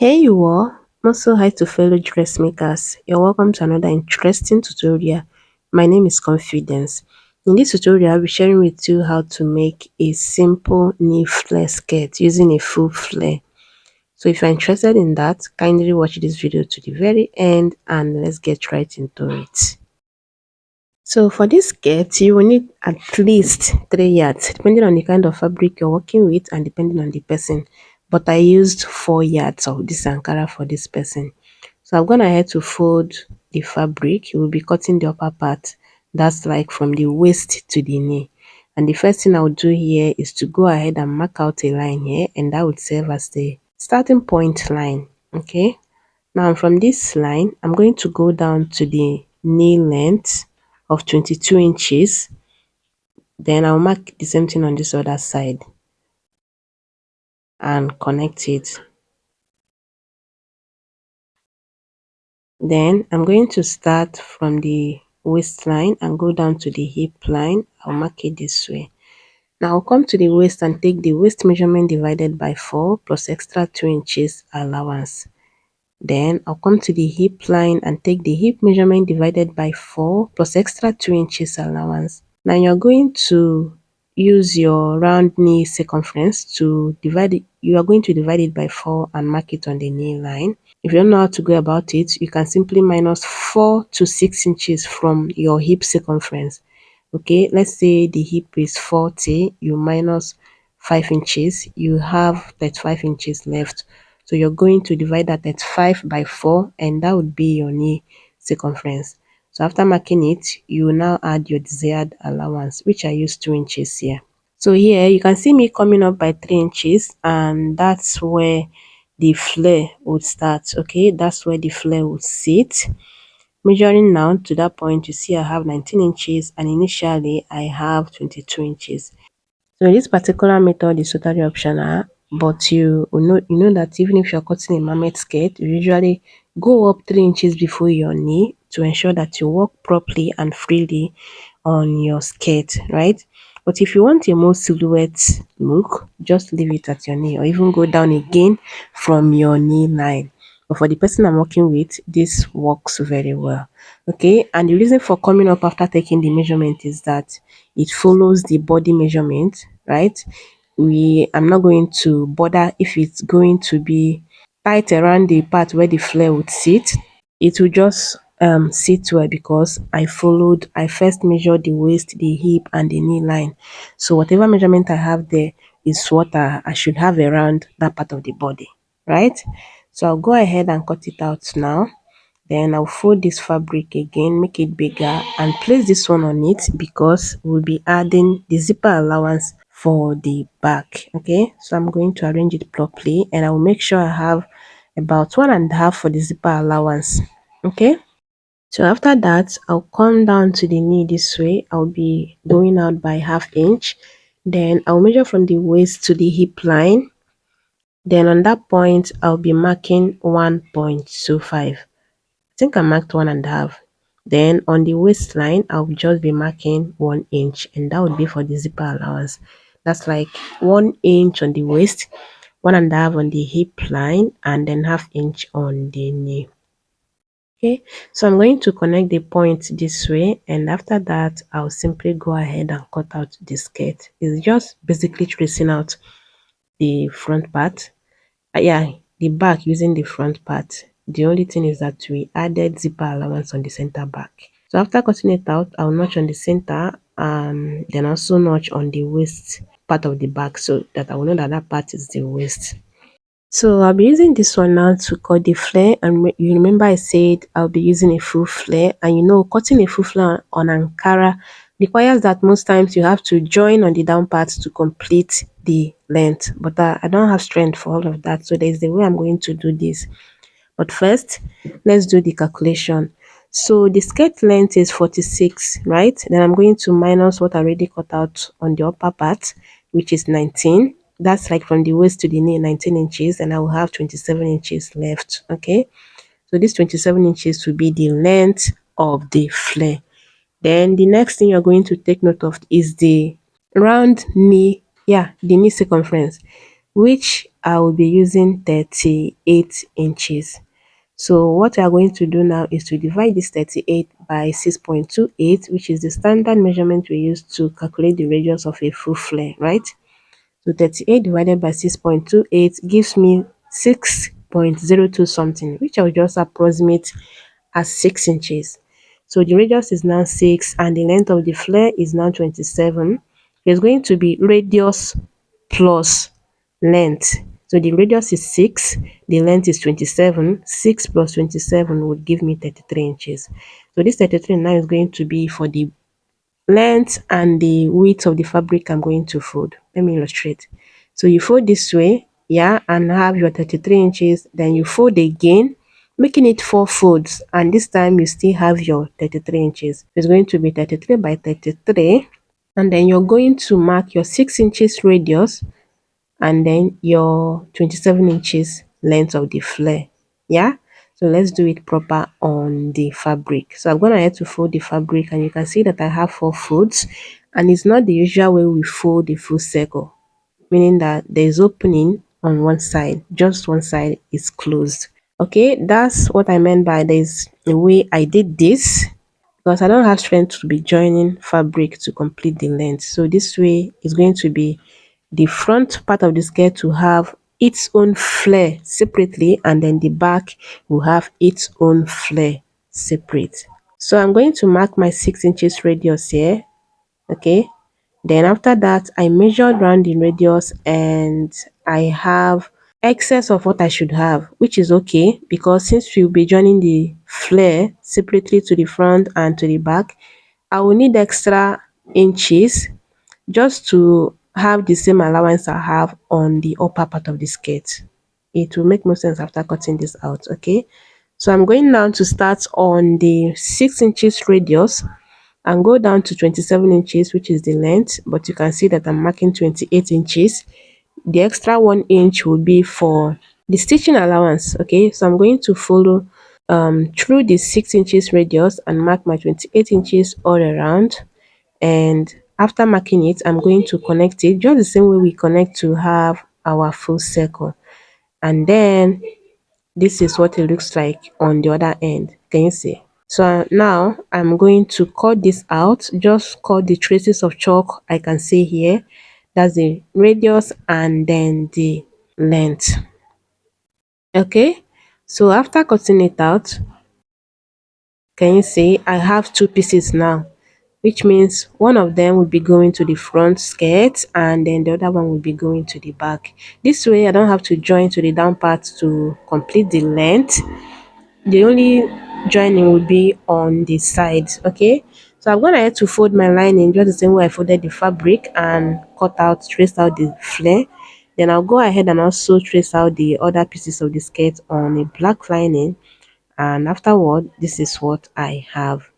Hey you all, also hi to fellow dressmakers. You're welcome to another interesting tutorial. My name is Confidence. In this tutorial, I'll be sharing with you how to make a simple knee flare skirt using a full flare. So if you're interested in that, kindly watch this video to the very end and let's get right into it. So for this skirt, you will need at least 3 yards, depending on the kind of fabric you're working with and depending on the person. But I used 4 yards of this Ankara for this person. So I'm gone ahead to fold the fabric. You will be cutting the upper part. That's like from the waist to the knee. And the first thing I'll do here is to go ahead and mark out a line here, and that would serve as the starting point line. Okay. Now from this line, I'm going to go down to the knee length of 22 inches. Then I'll mark the same thing on this other side and connect it. Then I'm going to start from the waistline and go down to the hip line. I'll mark it this way. Now I'll come to the waist and take the waist measurement divided by 4 plus extra 2 inches allowance. Then I'll come to the hip line and take the hip measurement divided by 4 plus extra 2 inches allowance. Now you're going to use your round knee circumference to divide it. You are going to divide it by 4 and mark it on the knee line. If you don't know how to go about it, you can simply minus 4 to 6 inches from your hip circumference. Okay, let's say the hip is 40, you minus 5 inches, you have 35 inches left. So you're going to divide that 35 by 4 and that would be your knee circumference. So after marking it, you will now add your desired allowance, which I use 2 inches here. So here you can see me coming up by 3 inches, and that's where the flare would start. Okay, that's where the flare would sit. Measuring now to that point, you see I have 19 inches and initially I have 22 inches. So this particular method is totally optional, but you know that even if you're cutting a marmot skirt, you usually go up 3 inches before your knee to ensure that you walk properly and freely on your skirt, right? But if you want a more silhouette look, just leave it at your knee or even go down again from your knee line. But for the person I'm working with, this works very well. Okay, and the reason for coming up after taking the measurement is that it follows the body measurement, right? I'm not going to bother if it's going to be tight around the part where the flare would sit. It will just sit well because I first measured the waist, the hip and the knee line. So whatever measurement I have there is what I should have around that part of the body, right? So I'll go ahead and cut it out now. Then I'll fold this fabric again, make it bigger and place this one on it because we'll be adding the zipper allowance for the back. Okay, so I'm going to arrange it properly and I will make sure I have about 1.5 for the zipper allowance. Okay, so after that I'll come down to the knee this way. I'll be going out by ½ inch. Then I'll measure from the waist to the hip line. Then on that point I'll be marking 1.25. I think I marked 1.5. Then on the waistline, I'll just be marking 1 inch, and that would be for the zipper allowance. That's like 1 inch on the waist, 1.5 on the hip line, and then ½ inch on the knee. Okay, so I'm going to connect the point this way, and after that, I'll simply go ahead and cut out the skirt. It's just basically tracing out the front part. Yeah, the back using the front part. The only thing is that we added zipper allowance on the center back. So after cutting it out, I'll notch on the center and then also notch on the waist part of the back so that I will know that that part is the waist. So I'll be using this one now to cut the flare, and you remember I said I'll be using a full flare, and you know cutting a full flare on Ankara requires that most times you have to join on the down part to complete the length, but I don't have strength for all of that, so there's the way I'm going to do this. But first, let's do the calculation. So the skirt length is 46, right? Then I'm going to minus what I already cut out on the upper part, which is 19. That's like from the waist to the knee, 19 inches, and I will have 27 inches left. Okay, so this 27 inches will be the length of the flare. Then the next thing you're going to take note of is the round knee, yeah, the knee circumference, which I will be using 38 inches. So what we are going to do now is to divide this 38 by 6.28, which is the standard measurement we use to calculate the radius of a full flare, right? So 38 divided by 6.28 gives me 6.02 something, which I will just approximate as 6 inches. So the radius is now 6 and the length of the flare is now 27. There's going to be radius plus length. So the radius is 6, the length is 27. 6 plus 27 would give me 33 inches. So this 33 now is going to be for the length and the width of the fabric I'm going to fold. Let me illustrate. So you fold this way, yeah, and have your 33 inches. Then you fold again, making it 4 folds. And this time you still have your 33 inches. It's going to be 33 by 33. And then you're going to mark your 6 inches radius and then your 27 inches length of the flare. Yeah, so let's do it proper on the fabric. So I'm going to have to fold the fabric, and you can see that I have 4 folds, and it's not the usual way we fold the full circle, meaning that there's opening on one side, just one side is closed. Okay, that's what I meant by there's a way I did this, because I don't have strength to be joining fabric to complete the length. So this way is going to be the front part of the skirt to have its own flare separately, and then the back will have its own flare separate. So I'm going to mark my 6 inches radius here. Okay, then after that I measured around the radius and I have excess of what I should have, which is okay, because since we'll be joining the flare separately to the front and to the back, I will need extra inches just to have the same allowance I have on the upper part of the skirt. It will make more sense after cutting this out. Okay, so I'm going now to start on the 6 inches radius and go down to 27 inches, which is the length, but you can see that I'm marking 28 inches. The extra 1 inch will be for the stitching allowance. Okay, so I'm going to follow through the 6 inches radius and mark my 28 inches all around. And after marking it, I'm going to connect it just the same way we connect to have our full circle. And then this is what it looks like on the other end. Can you see? So now I'm going to cut this out. Just cut the traces of chalk I can see here. That's the radius and then the length. Okay, so after cutting it out, can you see I have 2 pieces now, which means one of them will be going to the front skirt and then the other one will be going to the back. This way I don't have to join to the down part to complete the length. The only joining will be on the sides. Okay, so I'm gonna have to fold my lining just the same way I folded the fabric and trace out the flare. Then I'll go ahead and also trace out the other pieces of the skirt on a black lining, and afterward this is what I have.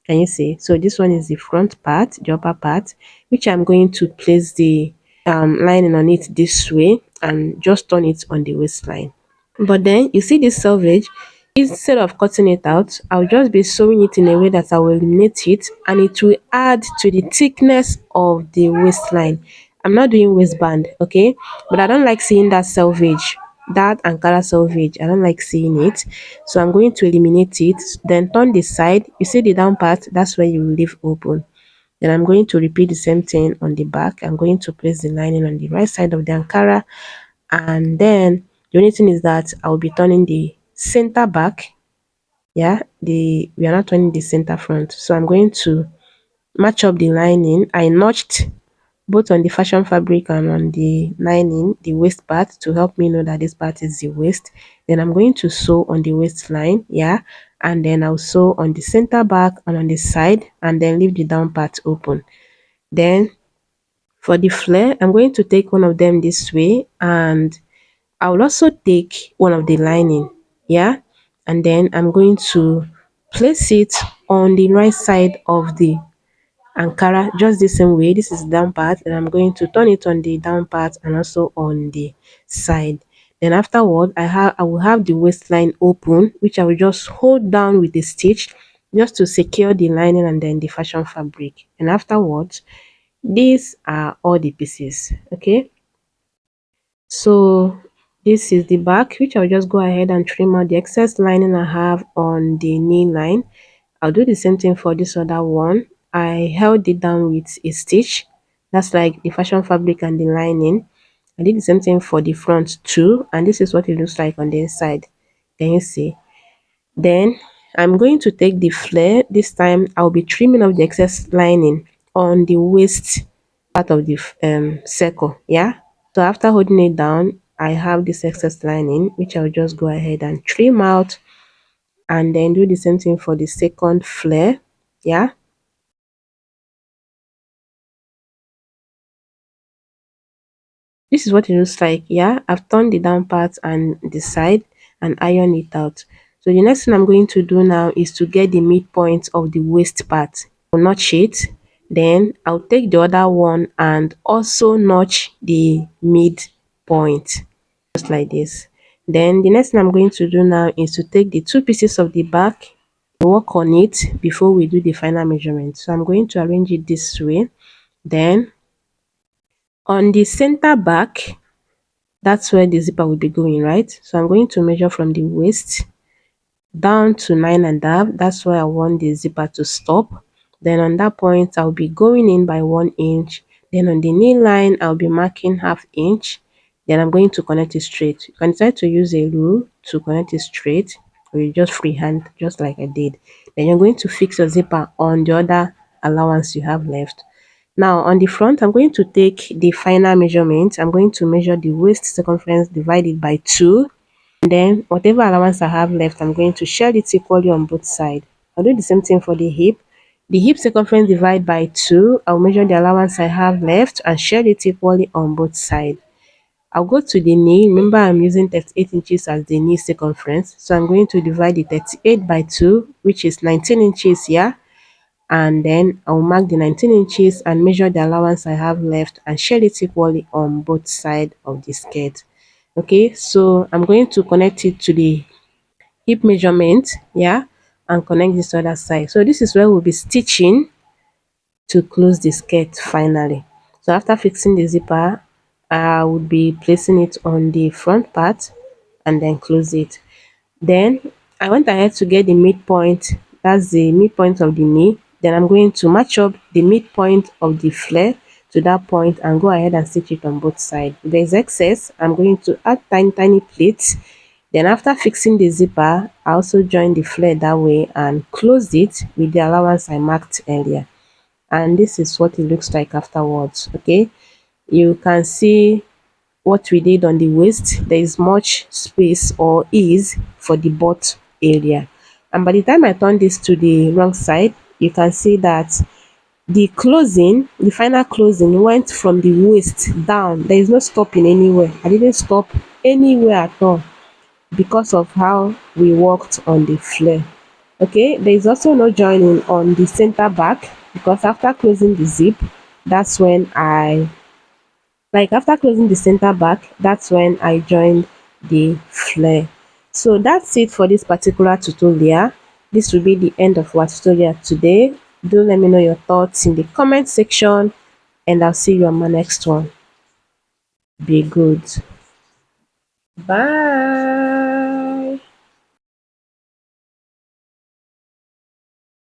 Can you see? So this one is the front part, the upper part, which I'm going to place the lining on it this way and just turn it on the waistline. But then you see this selvage, instead of cutting it out, I'll just be sewing it in a way that I will eliminate it and it will add to the thickness of the waistline. I'm not doing waistband, okay? But I don't like seeing that selvage, that Ankara selvage. I don't like seeing it. So I'm going to eliminate it, then turn the side. You see the down part, that's where you will leave open. Then I'm going to repeat the same thing on the back. I'm going to place the lining on the right side of the Ankara, and then the only thing is that I'll be turning the center back. Yeah, we are not turning the center front. So I'm going to match up the lining. I notched both on the fashion fabric and on the lining the waist part to help me know that this part is the waist. Then I'm going to sew on the waistline, yeah, and then I'll sew on the center back and on the side and then leave the down part open. Then for the flare, I'm going to take one of them this way, and I will also take one of the lining, yeah, and then I'm going to place it on the right side of the Ankara just the same way. This is the down part, and I'm going to turn it on the down part and also on the side. Then afterward, I will have the waistline open, which I will just hold down with the stitch just to secure the lining and then the fashion fabric. And afterwards, these are all the pieces. Okay, so This is the back, which I'll just go ahead and trim out the excess lining I have on the knee line. I'll do the same thing for this other one. I held it down with a stitch. That's like the fashion fabric and the lining. I did the same thing for the front too, and this is what it looks like on the inside. Then you see. Then I'm going to take the flare. This time I'll be trimming off the excess lining on the waist part of the circle. Yeah. So after holding it down, I have this excess lining, which I'll just go ahead and trim out, and then do the same thing for the second flare. Yeah. This is what it looks like. Yeah, I've turned the down part and the side and iron it out. So the next thing I'm going to do now is to get the midpoint of the waist part. I'll notch it. Then I'll take the other one and also notch the midpoint, just like this. Then the next thing I'm going to do now is to take the two pieces of the back, work on it before we do the final measurement. So I'm going to arrange it this way. Then on the center back, that's where the zipper will be going, right? So I'm going to measure from the waist down to 9.5. That's where I want the zipper to stop. Then on that point, I'll be going in by 1 inch. Then on the knee line, I'll be marking ½ inch. Then I'm going to connect it straight. You can decide to use a rule to connect it straight, or you just freehand, just like I did. Then you're going to fix your zipper on the other allowance you have left. Now on the front, I'm going to take the final measurement. I'm going to measure the waist circumference divided by 2. And then whatever allowance I have left, I'm going to share it equally on both sides. I'll do the same thing for the hip. The hip circumference divided by 2. I'll measure the allowance I have left and share it equally on both sides. I'll go to the knee. Remember, I'm using 38 inches as the knee circumference. So I'm going to divide the 38 by 2, which is 19 inches here, and then I'll mark the 19 inches and measure the allowance I have left and share it equally on both sides of the skirt. Okay, so I'm going to connect it to the hip measurement, yeah, and connect this other side. So this is where we'll be stitching to close the skirt finally. So after fixing the zipper, I would be placing it on the front part and then close it. Then I went ahead to get the midpoint, that's the midpoint of the knee. Then I'm going to match up the midpoint of the flare to that point and go ahead and stitch it on both sides. If there's excess, I'm going to add tiny pleats. Then after fixing the zipper, I also join the flare that way and close it with the allowance I marked earlier. And this is what it looks like afterwards. Okay, you can see what we did on the waist. There is much space or ease for the butt area, and by the time I turn this to the wrong side, you can see that the final closing went from the waist down. There is no stopping anywhere. I didn't stop anywhere at all because of how we worked on the flare. Okay, there is also no joining on the center back because after closing the zip, that's when after closing the center back, that's when I joined the flare. So that's it for this particular tutorial. This will be the end of our tutorial today. Do let me know your thoughts in the comment section, and I'll see you on my next one. Be good. Bye.